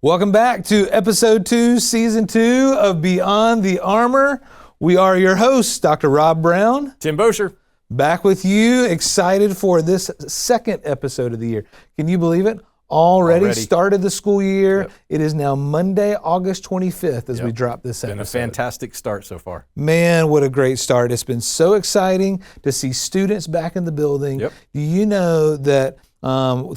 Welcome back to episode 2, season 2 of Beyond the Armor. We are your hosts, Dr. Rob Brown, Tim Bosher, back with you, excited for this second episode of the year. Can you believe it? Already started the school year. Yep. It is now Monday, August 25th as we drop this episode. Been a fantastic start so far. Man, what a great start. It's been so exciting to see students back in the building. Yep. Do you know that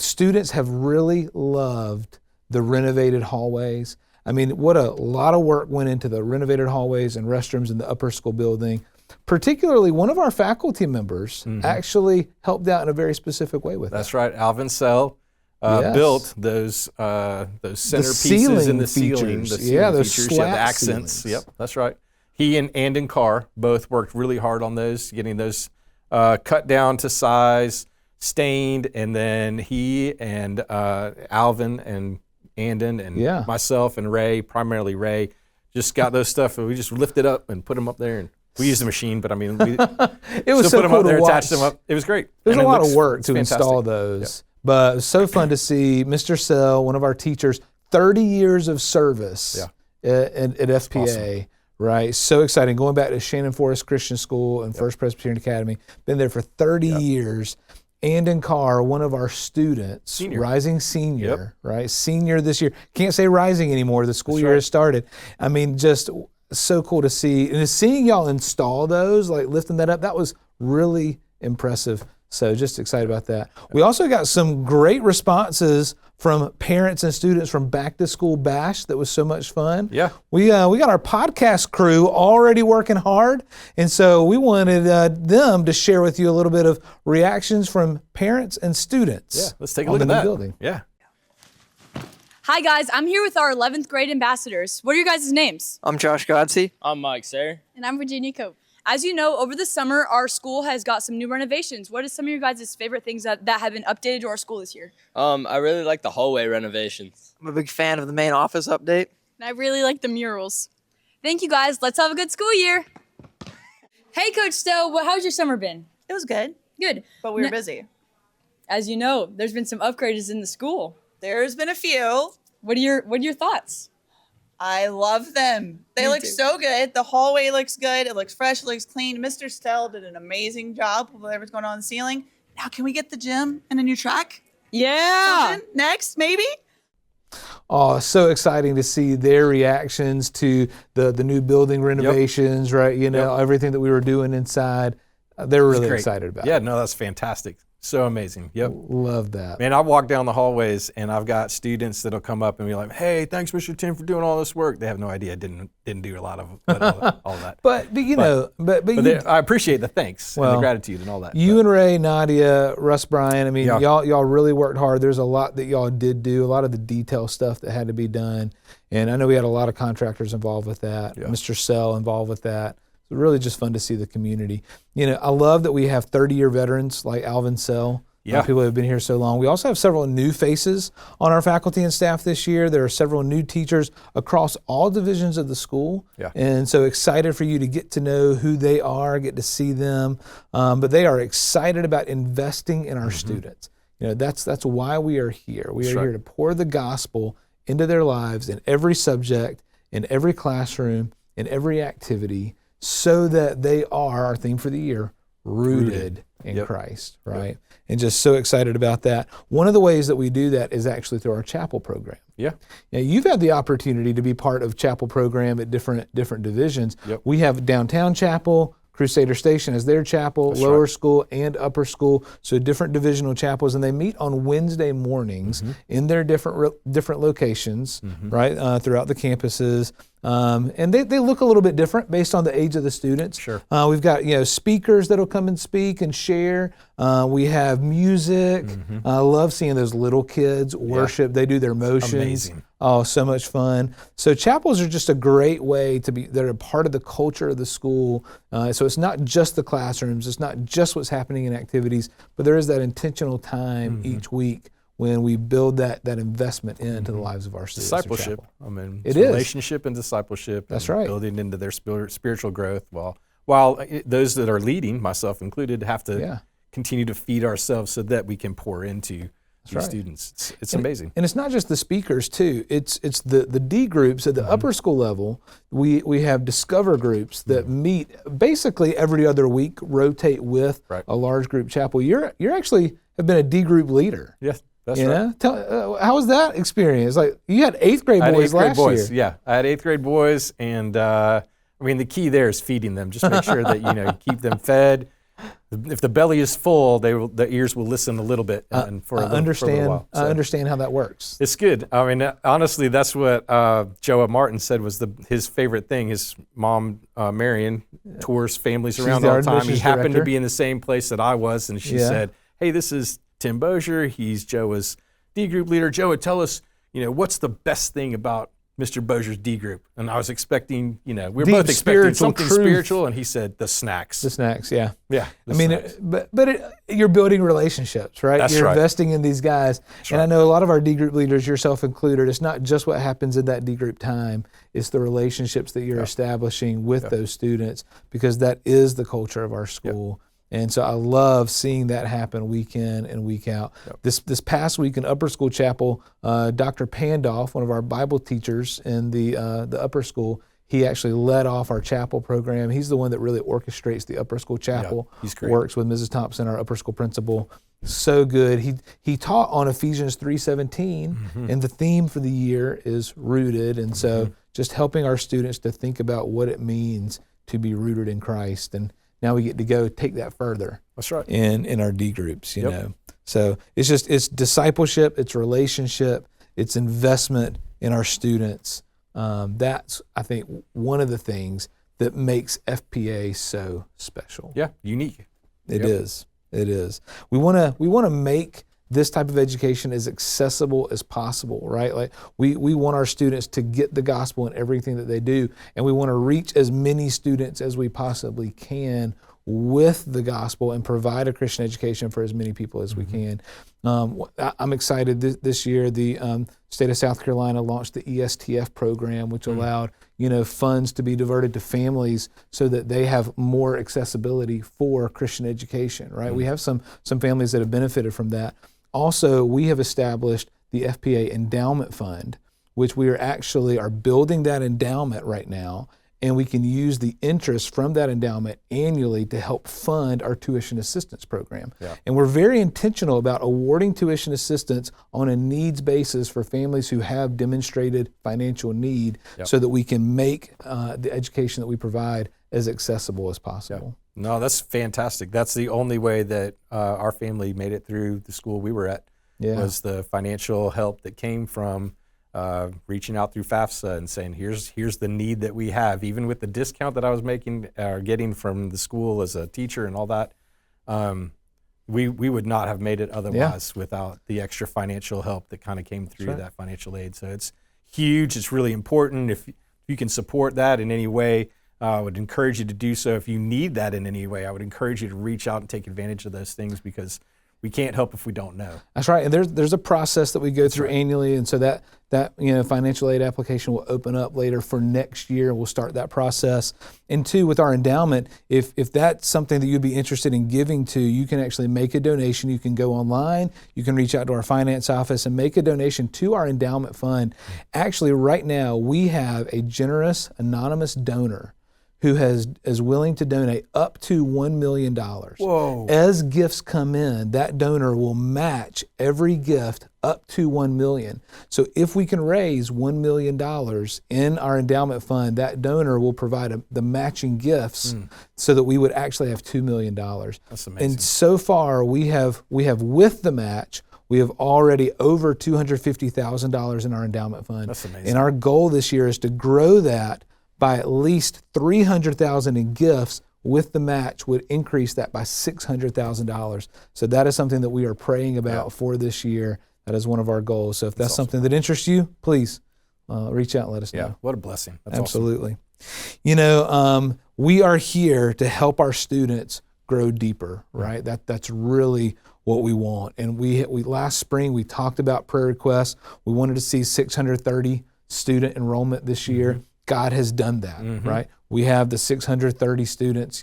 students have really loved the renovated hallways? I mean, what a lot of work went into the renovated hallways and restrooms in the upper school building. Particularly, one of our faculty members actually helped out in a very specific way with That's right. Alvin Sell built those centerpieces in the ceiling. The ceiling those features, slat the accents. ceilings. Yep, that's right. He and Andon Carr both worked really hard on those, getting those cut down to size, stained, and then he and Alvin and Andon and myself and Ray, primarily Ray, just got those stuff and we just lifted up and put them up there. And we used the machine, but I mean, we it was still so put them cool up there, to watch. attached them up. It was great. There's and a lot of work to fantastic. install those, but it was so fun to see Mr. Sell, one of our teachers, 30 years of service at FPA. Awesome. Right, so exciting. Going back to Shannon Forest Christian School and First Presbyterian Academy, been there for 30 years. Andon Carr, one of our students, rising senior, right? Senior this year. Can't say rising anymore. The school year has started. I mean, just so cool to see. And seeing y'all install those, like lifting that up, that was really impressive. So just excited about that. We also got some great responses from parents and students from Back to School Bash. That was so much fun. Yeah. We got our podcast crew already working hard. And so we wanted them to share with you a little bit of reactions from parents and students. Yeah, let's take a look at that. Building. Yeah. Hi guys, I'm here with our 11th grade ambassadors. What are your guys' names? I'm Josh Godsey. I'm Mike Sayre. And I'm Virginia Cope. As you know, over the summer, our school has got some new renovations. What is some of your guys' favorite things that have been updated to our school this year? I really like the hallway renovations. I'm a big fan of the main office update. And I really like the murals. Thank you guys. Let's have a good school year. Hey, Coach Stowe, how's your summer been? It was good. Good. But we were busy. As you know, there's been some upgrades in the school. There's been a few. What are your thoughts? I love them. They look so good. The hallway looks good. It looks fresh. It looks clean. Mr. Stell did an amazing job with whatever's going on in the ceiling. Now, can we get the gym and a new track? Yeah. Something next, maybe? Oh, so exciting to see their reactions to the new building renovations, right? You know, everything that we were doing inside. They were really excited about it. Yeah, no, that's fantastic. So amazing. Yep. Love that. Man, I walk down the hallways and I've got students that'll come up and be like, "Hey, thanks, Mr. Tim, for doing all this work." They have no idea I didn't do a lot of all that. But I appreciate the thanks and the gratitude and all that. You and Ray, Nadia, Russ, Brian, I mean, y'all really worked hard. There's a lot that y'all did do, a lot of the detail stuff that had to be done. And I know we had a lot of contractors involved with that, Mr. Sell involved with that. It's really just fun to see the community. You know, I love that we have 30-year veterans like Alvin Sell. People who have been here so long. We also have several new faces on our faculty and staff this year. There are several new teachers across all divisions of the school. And so excited for you to get to know who they are, get to see them. But they are excited about investing in our students. You know, that's why we are here. We are here to pour the gospel into their lives in every subject, in every classroom, in every activity, so that they are, our theme for the year, rooted in Christ, right? And just so excited about that. One of the ways that we do that is actually through our chapel program. Now, you've had the opportunity to be part of chapel program at different divisions. We have downtown chapel, Crusader Station as their chapel, lower school and upper school, so different divisional chapels, and they meet on Wednesday mornings in their different locations, right, throughout the campuses. And they look a little bit different based on the age of the students. We've got speakers that'll come and speak and share. We have music. I love seeing those little kids worship. They do their motions. Amazing. Oh, so much fun. So chapels are just a great way to be, they're a part of the culture of the school. So it's not just the classrooms, it's not just what's happening in activities, but there is that intentional time each week when we build that investment into the lives of our students. Discipleship. I mean, it's it is. Relationship and discipleship. That's and right. Building into their spiritual growth while those that are leading, myself included, have to continue to feed ourselves so that we can pour into these students. It's amazing. And it's not just the speakers too. It's the D groups at the upper school level. We have discover groups that meet basically every other week, rotate with a large group chapel. You're actually have been a D group leader. Yes, that's You right. know, how was that experience? Like you had 8th grade I had boys 8th grade last boys. year. Yeah, I had 8th grade boys, and I mean the key there is feeding them. Just make sure that you keep them fed. If the belly is full, the ears will listen a little bit, and for a little while. I understand how that works. It's good. I mean, honestly, that's what Joa Martin said was his favorite thing. His mom, Marion, tours families around the all the time. admissions He happened director. to be in the same place that I was, and she said, "Hey, this is Tim Bozier. He's Joa's D group leader. Joa, tell us, what's the best thing about Mr. Bozier's D group?" And I was expecting, we were Deep both expecting spiritual something truth. spiritual, and he said, "The snacks." The snacks, yeah. Yeah. I mean, you're building relationships, right? That's you're right. investing in these guys. And I know a lot of our D group leaders, yourself included, it's not just what happens in that D group time, it's the relationships that you're establishing with those students, because that is the culture of our school. And so I love seeing that happen week in and week out. This past week in Upper School Chapel, Dr. Pandolf, one of our Bible teachers in the upper school, he actually led off our chapel program. He's the one that really orchestrates the Upper School Chapel. he's great. Works with Mrs. Thompson, our upper school principal. So good. He taught on Ephesians 3:17, and the theme for the year is rooted. And so just helping our students to think about what it means to be rooted in Christ. And now we get to go take that further. That's right. In our D groups, you know. So it's discipleship, it's relationship, it's investment in our students. That's, I think, one of the things that makes FPA so special. Yeah, unique. It is. It is. We want to make this type of education as accessible as possible, right? Like we want our students to get the gospel in everything that they do, and we want to reach as many students as we possibly can with the gospel and provide a Christian education for as many people as we can. I'm excited this year. The state of South Carolina launched the ESTF program, which allowed funds to be diverted to families so that they have more accessibility for Christian education. Right? We have some families that have benefited from that. Also, we have established the FPA Endowment Fund, which we are building that endowment right now. And we can use the interest from that endowment annually to help fund our tuition assistance program. And we're very intentional about awarding tuition assistance on a needs basis for families who have demonstrated financial need so that we can make the education that we provide as accessible as possible. No, that's fantastic. That's the only way that our family made it through the school we were at, was the financial help that came from reaching out through FAFSA and saying, here's the need that we have. Even with the discount that I was getting from the school as a teacher and all that, we would not have made it otherwise without the extra financial help that kind of came through that financial aid. So it's huge. It's really important. If you can support that in any way, I would encourage you to do so. If you need that in any way, I would encourage you to reach out and take advantage of those things, because we can't help if we don't know. That's right. And there's a process that we go through annually, and so that financial aid application will open up later for next year. We'll start that process. And two, with our endowment, if that's something that you'd be interested in giving to, you can actually make a donation. You can go online, you can reach out to our finance office and make a donation to our endowment fund. Actually, right now, we have a generous anonymous donor who is willing to donate up to $1 million. Whoa. As gifts come in, that donor will match every gift up to $1 million. So if we can raise $1 million in our endowment fund, that donor will provide the matching gifts so that we would actually have $2 million. That's amazing. And so far, we have with the match, we have already over $250,000 in our endowment fund. That's amazing. And our goal this year is to grow that by at least $300,000 in gifts. With the match would increase that by $600,000. So that is something that we are praying about for this year. That is one of our goals. So if that's something that interests you, please reach out and let us know. What a blessing. That's Absolutely. Awesome. We are here to help our students grow deeper, right? That's really what we want. And we last spring we talked about prayer requests. We wanted to see 630 student enrollment this year. God has done that, right? We have the 630 students,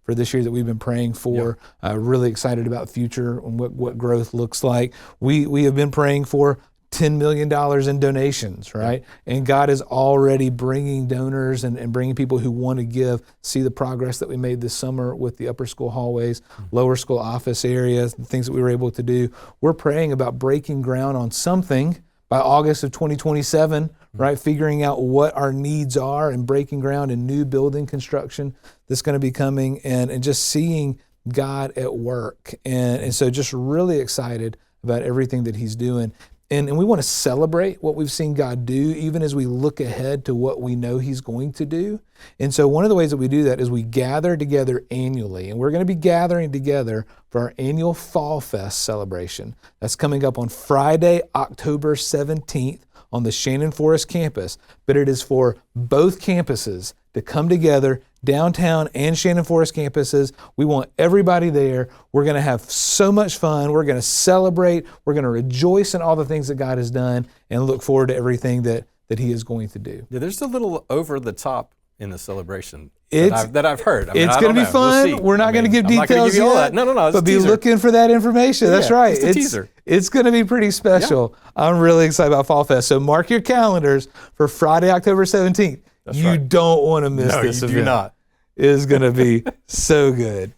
for this year that we've been praying for. Really excited about the future and what growth looks like. We have been praying for $10 million in donations, right? And God is already bringing donors and bringing people who want to give, see the progress that we made this summer with the upper school hallways, lower school office areas, the things that we were able to do. We're praying about breaking ground on something by August of 2027, right? Figuring out what our needs are and breaking ground in new building construction that's going to be coming and just seeing God at work. And so just really excited about everything that he's doing. And we want to celebrate what we've seen God do, even as we look ahead to what we know he's going to do. And so one of the ways that we do that is we gather together annually. And we're going to be gathering together for our annual Fall Fest celebration. That's coming up on Friday, October 17th on the Shannon Forest campus. But it is for both campuses to come together, downtown and Shannon Forest campuses. We want everybody there. We're going to have so much fun. We're going to celebrate. We're going to rejoice in all the things that God has done and look forward to everything that he is going to do. Yeah, there's a little over the top in the celebration It's- that I've heard. I mean, It's I going don't to be know. We'll fun. see. We're not going to give I'm not gonna details give you all yet. that. No, it's But a be teaser. looking for that information. That's Yeah, right. just a teaser. It's going to be pretty special. I'm really excited about Fall Fest. So mark your calendars for Friday, October 17th. You right. don't want to miss No, this you event. do not. It is going to be so good.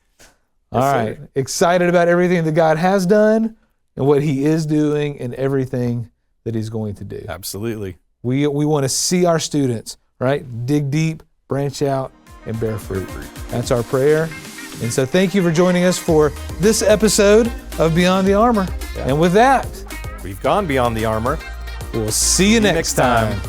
All right. sir. Excited about everything that God has done and what he is doing and everything that he's going to do. Absolutely. We want to see our students, right? Dig deep, branch out, and bear fruit. That's our prayer. And so thank you for joining us for this episode of Beyond the Armor. And with that, We've gone beyond the armor. we'll see you next time.